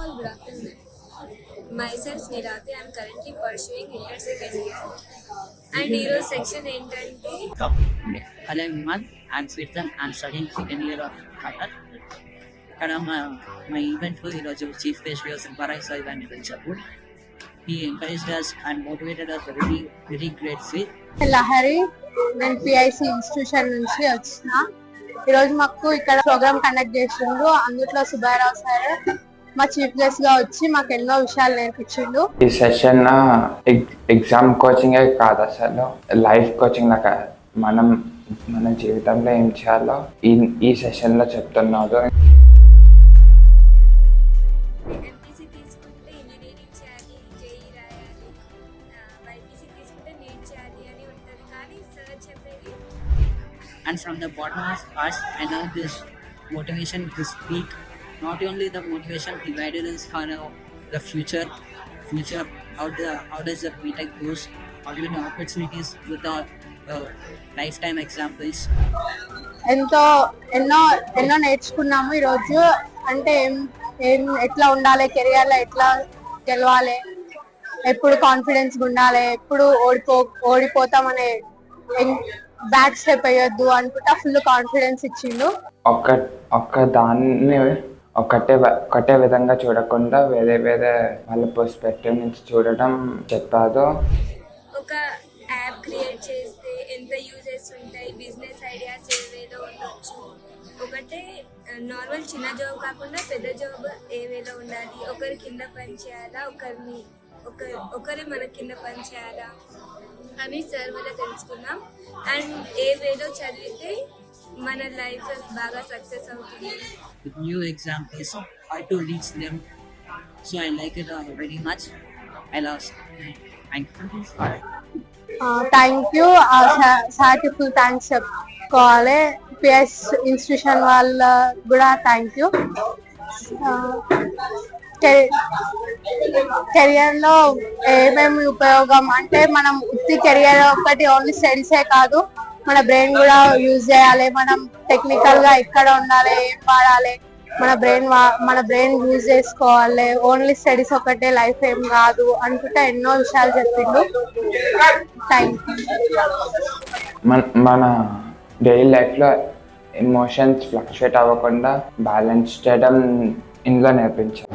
all, good afternoon. Myself Nirati. I'm currently pursuing Inter second year. And hero section ఏంటంటే Hello everyone, I'm Switzerland. I'm studying second year of Qatar. ఇక్కడ my event లో ఈరోజు chief guest గా సింపారాయ్ సాహిబ్ అని పిలిచారు. He encouraged us and motivated us very great way. Lahari, నేను PIC institution నుంచి వచ్చిన. ఈరోజు మాకు ఇక్కడ ప్రోగ్రామ్ కండక్ట్ చేసిండు. అందులో సుబ్బారావు సార్ మా చీఫ్ గెస్ట్ గా వచ్చి మాకు ఎన్నో విషయాలు నేర్పించిండు. ఈ సెషన్ ఎగ్జామ్ కోచింగే కాదు, అసలు లైఫ్ కోచింగ్ లాగా మన జీవితంలో ఏం చేయాలో ఈ సెషన్ లో చెప్తున్నారు. ఎంపీసీ తీసుకుంటే ఇంజనీరింగ్ చేయాలి, జేఈ రాయాలి, బైపీసీ తీసుకుంటే నీట్ చేయాలి అని ఉంటుంది. కానీ సార్ చెప్పేది And from the bottom of us, I know this motivation to speak. Not only the motivation, he guided us for the future. How does the BTech goes? How do the opportunities with the lifetime examples? ఎన్నో నేర్చుకున్నాము ఈరోజు. అంటే ఎట్లా ఉండాలి, career లో ఎట్లా గెలవాలి, ఎప్పుడు కాన్ఫిడెన్స్ ఉండాలి, ఎప్పుడు ఓడిపోతామనే బ్యాక్ స్టెప్ అయ్యొద్దు అనుకుంటా ఫుల్ కాన్ఫిడెన్స్ ఇచ్చిండు. దాన్ని ఒకటే విధంగా చూడకుండా వేరే వాళ్ళ పర్స్పెక్టివ్ నుంచి చూడడం చెప్పారు. ఒక యాప్ క్రియేట్ చేస్తే ఎంత యూజెస్ ఉంటాయి, బిజినెస్ ఐడియాస్ ఏవేలో ఉండొచ్చు. ఒకటే నార్మల్ చిన్న జాబ్ కాకుండా పెద్ద జాబ్ ఏ వేలో ఉండాలి, ఒకరి కింద పని చేయాలా, ఒకరి మన కింద పని చేయాలా అని సార్ వల్ల తెలుసుకున్నాం. అండ్ ఏ వేలో చదివితే మన లైఫ్ బాగా సక్సెస్ అవుతుంది. With new examples, how to reach them. So I like it very much. I love it. Thank you. సార్కి ఫుల్ థ్యాంక్స్ చెప్పుకోవాలి. పిఎస్ ఇన్స్టిట్యూషన్ వాళ్ళ కూడా థ్యాంక్ యూ. కెరియర్ లో ఏమేమి ఉపయోగం అంటే మనం ఉత్తి కెరియర్ ఒకటి ఓన్లీ స్టడీసే కాదు, మన బ్రెయిన్ కూడా యూజ్ చేయాలి. మనం టెక్నికల్ గా ఎక్కడ ఉండాలి, ఏం వాడాలి, మన బ్రెయిన్ యూజ్ చేసుకోవాలి. ఓన్లీ స్టడీస్ ఒకటే లైఫ్ ఏం కాదు అనుకుంటే ఎన్నో విషయాలు చెప్పిండు. Thank you. మన డైలీ లైఫ్ లో ఎమోషన్స్ ఫ్లక్చుయేట్ అవ్వకుండా బ్యాలెన్స్ చేయడం ఇందులో నేర్పించారు.